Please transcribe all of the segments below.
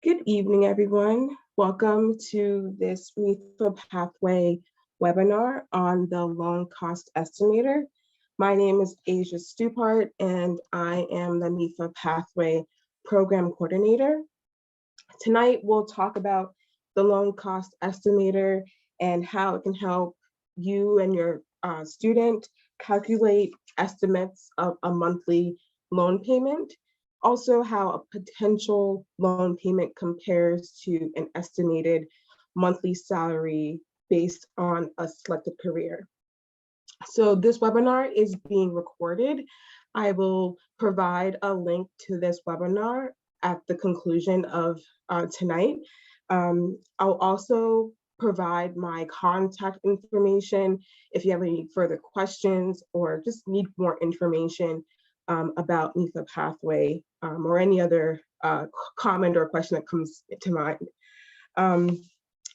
Good evening, everyone. Welcome to this MEFA Pathway webinar on the Loan Cost Estimator. My name is Asia Stupart, and I am the MEFA Pathway Program Coordinator. Tonight, we'll talk about the Loan Cost Estimator and how it can help you and your student calculate estimates of a monthly loan payment. Also, how a potential loan payment compares to an estimated monthly salary based on a selected career. So this webinar is being recorded. I will provide a link to this webinar at the conclusion of tonight. I'll also provide my contact information if you have any further questions or just need more information about MEFA Pathway or any other comment or question that comes to mind.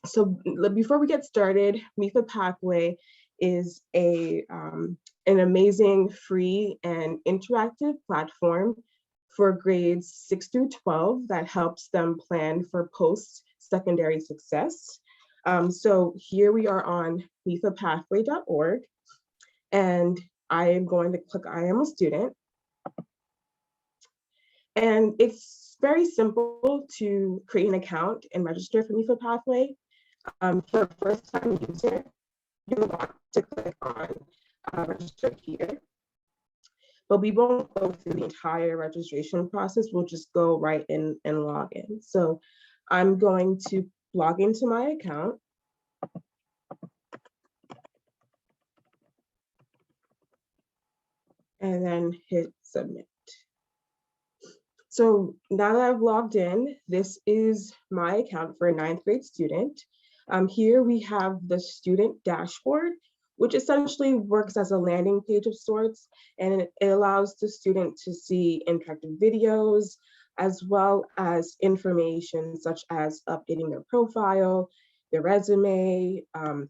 So before we get started, MEFA Pathway is an amazing free and interactive platform for grades 6 through 12 that helps them plan for post-secondary success. So here we are on mefapathway.org, and I am going to click I am a student. And it's very simple to create an account and register for MEFA Pathway. For a first-time user, you'll want to click on register here. But we won't go through the entire registration process. We'll just go right in and log in. So I'm going to log into my account. And then hit submit. So now that I've logged in, this is my account for a 9th grade student. Here we have the student dashboard, which essentially works as a landing page of sorts, and it allows the student to see interactive videos, as well as information such as updating their profile, their resume,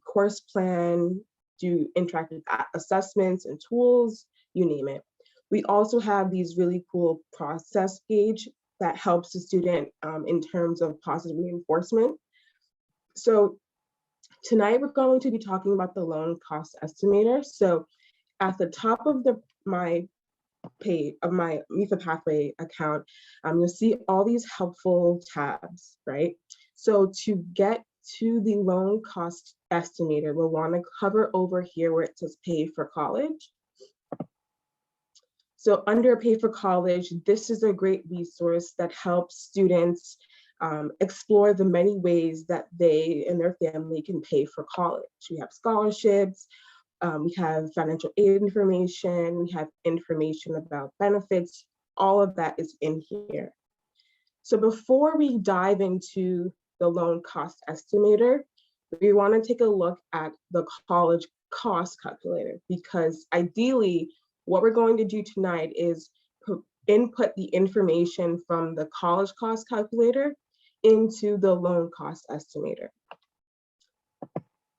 course plan, do interactive assessments and tools, you name it. We also have these really cool process gauge that helps the student in terms of positive reinforcement. So tonight we're going to be talking about the Loan Cost Estimator. So at the top of my page of my MEFA Pathway account, you'll see all these helpful tabs, right? So to get to the Loan Cost Estimator, we'll want to hover over here where it says Pay for College. So under Pay for College, this is a great resource that helps students explore the many ways that they and their family can pay for college. We have scholarships, we have financial aid information, we have information about benefits, all of that is in here. So before we dive into the Loan Cost Estimator, we want to take a look at the college cost calculator, because ideally, what we're going to do tonight is input the information from the college cost calculator into the Loan Cost Estimator.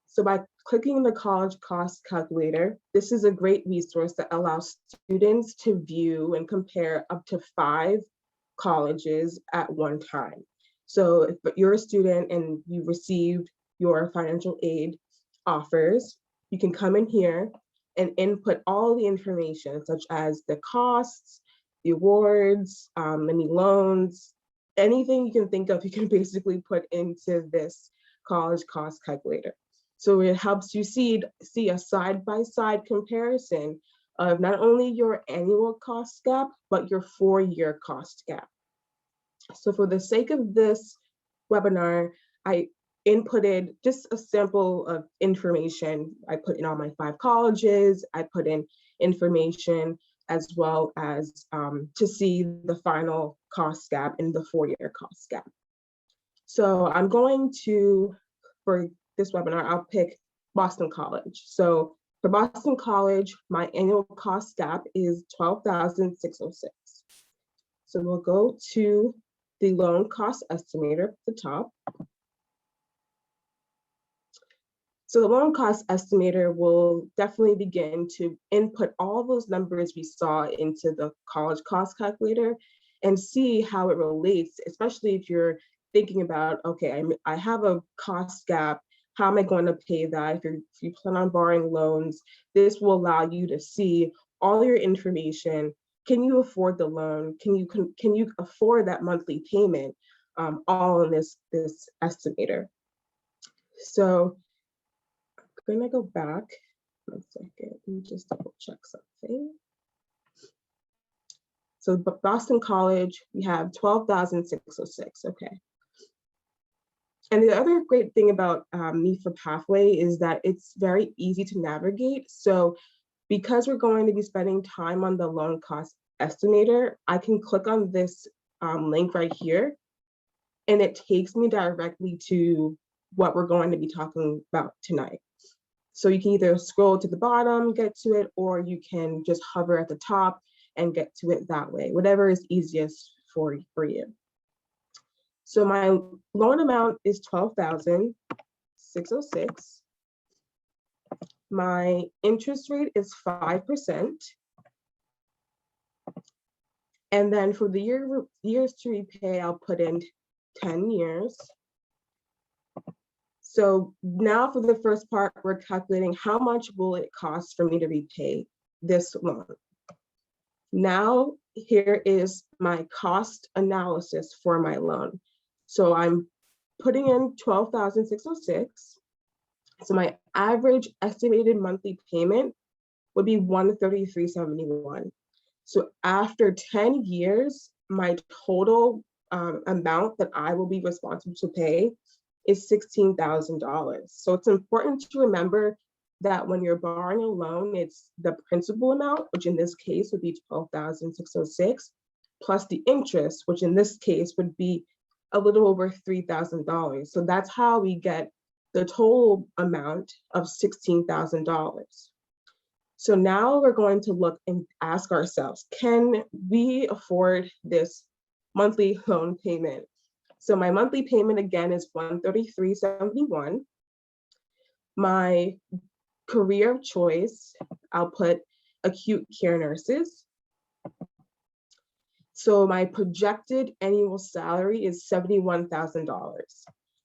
So by clicking the college cost calculator, this is a great resource that allows students to view and compare up to 5 colleges at one time. So if you're a student and you received your financial aid offers, you can come in here and input all the information, such as the costs, the awards, any loans, anything you can think of, you can basically put into this college cost calculator. So it helps you see a side-by-side comparison of not only your annual cost gap, but your 4-year cost gap. So for the sake of this webinar, I inputted just a sample of information. I put in all my 5 colleges, I put in information as well as to see the final cost gap and the 4-year cost gap. So I'm going to, for this webinar, I'll pick Boston College. So for Boston College, my annual cost gap is $12,606. So we'll go to the Loan Cost Estimator at the top. So the Loan Cost Estimator will definitely begin to input all those numbers we saw into the college cost calculator and see how it relates, especially if you're thinking about, okay, I have a cost gap. How am I going to pay that? If you plan on borrowing loans, this will allow you to see all your information. Can you afford the loan? Can you afford that monthly payment? All in this estimator. So I'm gonna go back 1 second and just double check something. So Boston College, we have 12,606. Okay. And the other great thing about MEFA Pathway is that it's very easy to navigate. So because we're going to be spending time on the loan cost estimator, I can click on this link right here, and it takes me directly to what we're going to be talking about tonight. So you can either scroll to the bottom, get to it, or you can just hover at the top and get to it that way, whatever is easiest for you. So my loan amount is 12,606. My interest rate is 5%. And then for the years to repay, I'll put in 10 years. So now for the first part, we're calculating how much will it cost for me to repay this loan. Now, here is my cost analysis for my loan. So I'm putting in 12,606. So my average estimated monthly payment would be $133.71. So after 10 years, my total amount that I will be responsible to pay is $16,000. So it's important to remember that when you're borrowing a loan, it's the principal amount, which in this case would be 12,606, plus the interest, which in this case would be a little over $3,000. So that's how we get the total amount of $16,000. So now we're going to look and ask ourselves, can we afford this monthly loan payment? So my monthly payment again is $133.71. My career of choice, I'll put acute care nurses. So my projected annual salary is $71,000.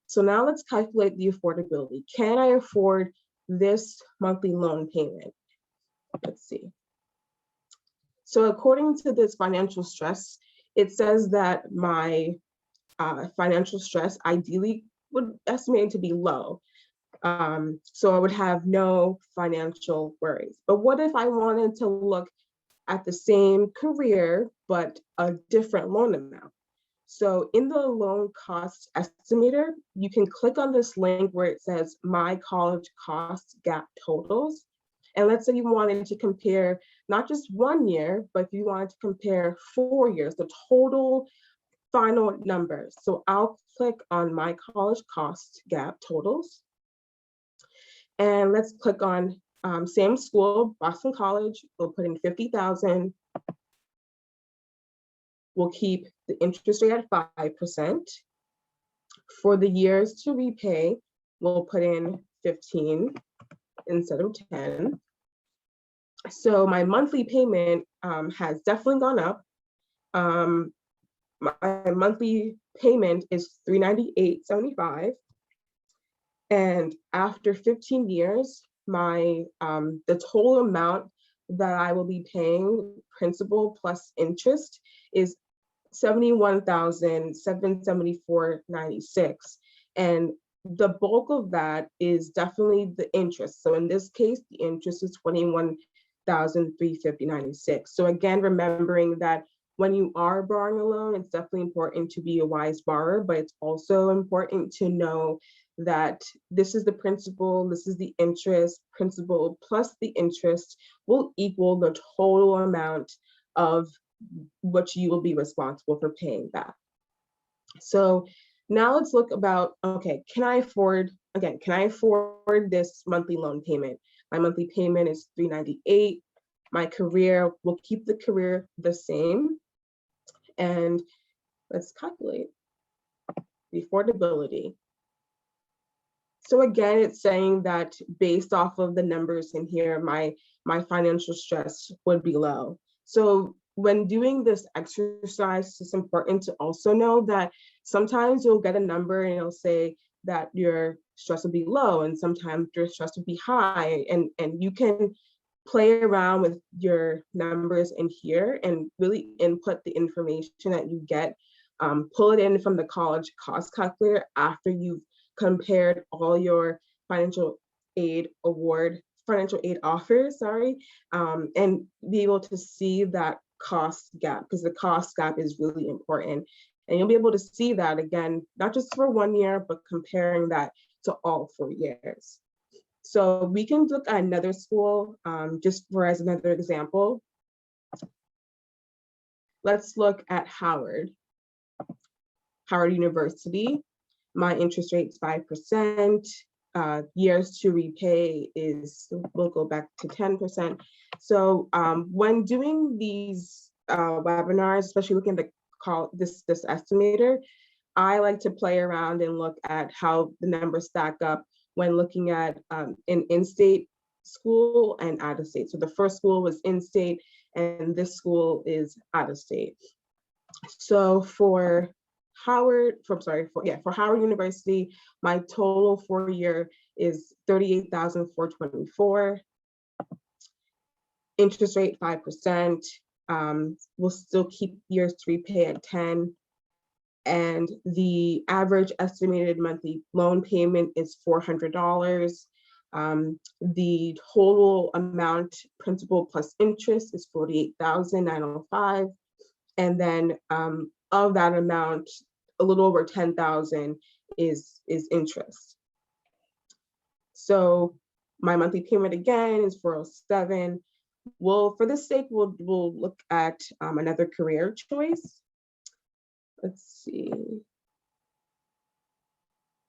So now let's calculate the affordability. Can I afford this monthly loan payment? Let's see. So according to this financial stress, it says that my financial stress ideally would estimate to be low. So I would have no financial worries. But what if I wanted to look at the same career, but a different loan amount? So in the loan cost estimator, you can click on this link where it says my college cost gap totals. And let's say you wanted to compare not just 1 year, but you wanted to compare 4 years, the total final numbers. So I'll click on my college cost gap totals. And let's click on same school, Boston College. We'll put in 50,000. We'll keep the interest rate at 5%. For the years to repay, we'll put in 15 instead of 10. So my monthly payment has definitely gone up. My monthly payment is $398.75. And after 15 years, my the total amount that I will be paying principal plus interest is $71,774.96. And the bulk of that is definitely the interest. So in this case, the interest is $21,350.96. So again, remembering that when you are borrowing a loan, it's definitely important to be a wise borrower, but it's also important to know that this is the principal, this is the interest, principal plus the interest will equal the total amount of what you will be responsible for paying back. So now let's look about, okay, can I afford this monthly loan payment? My monthly payment is $398. My career, we'll keep the career the same. And let's calculate the affordability. So again, it's saying that based off of the numbers in here, my financial stress would be low. So when doing this exercise, it's important to also know that sometimes you'll get a number and it'll say that your stress will be low, and sometimes your stress will be high, and you can play around with your numbers in here and really input the information that you get, pull it in from the college cost calculator after you've compared all your financial aid offers, and be able to see that cost gap, because the cost gap is really important. And you'll be able to see that again, not just for 1 year, but comparing that to all 4 years. So we can look at another school, just for as another example. Let's look at Howard University. My interest rate is 5%. Years to repay will go back to 10%. So when doing these webinars, especially looking at this estimator, I like to play around and look at how the numbers stack up when looking at an in-state school and out-of-state. So the first school was in-state, and this school is out-of-state. So for Howard University, my total 4-year is $38,424. Interest rate 5%. We'll still keep years to repay at 10. And the average estimated monthly loan payment is $400. The total amount, principal plus interest, is $48,905. And then of that amount, a little over 10,000 is interest. So my monthly payment again is $407. Well, for this sake, we'll look at another career choice. Let's see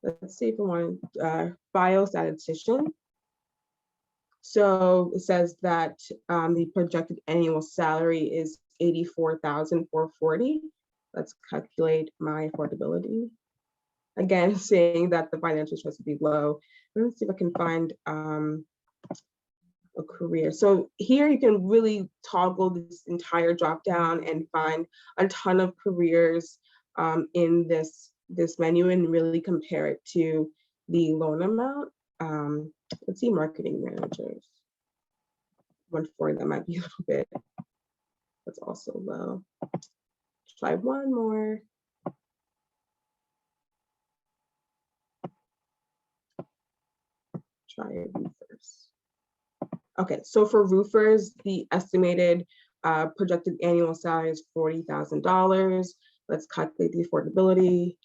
if we want biostatistician. So it says that the projected annual salary is $84,440. Let's calculate my affordability. Again, saying that the financial stress would be low. Let's see if I can find a career. So here you can really toggle this entire drop down and find a ton of careers in this menu and really compare it to the loan amount. Let's see, marketing managers. 140, that might be a little bit, that's also low. Try one more. Try roofers. Okay, so for roofers, the estimated projected annual salary is $40,000. Let's calculate the affordability.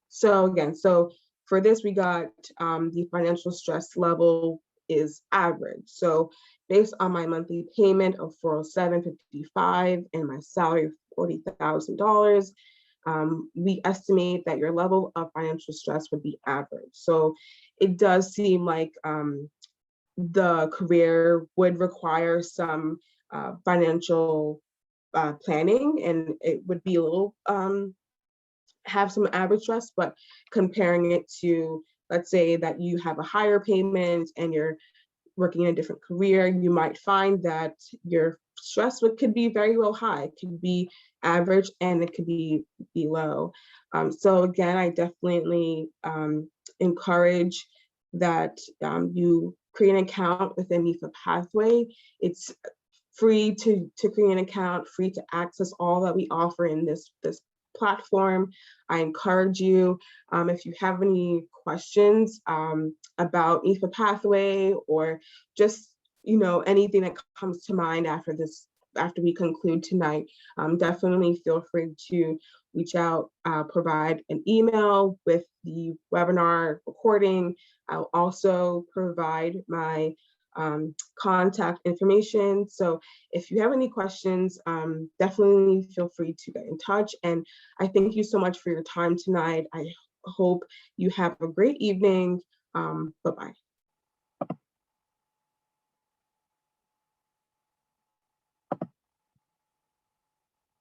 So again, so for this, we got the financial stress level is average. So based on my monthly payment of $407.55 and my salary of $40,000, we estimate that your level of financial stress would be average. So it does seem like the career would require some financial planning, and it would be a little have some average stress, but comparing it to, let's say that you have a higher payment and you're working in a different career, you might find that your stress could be very well high. It could be average and it could be low. So again, I definitely encourage that you create an account within MEFA Pathway. It's free to create an account, free to access all that we offer in this platform. I encourage you, if you have any questions about MEFA Pathway, or just anything that comes to mind after we conclude tonight, definitely feel free to reach out, provide an email with the webinar recording. I'll also provide my contact information. So if you have any questions, definitely feel free to get in touch. And I thank you so much for your time tonight. I hope you have a great evening. Bye-bye.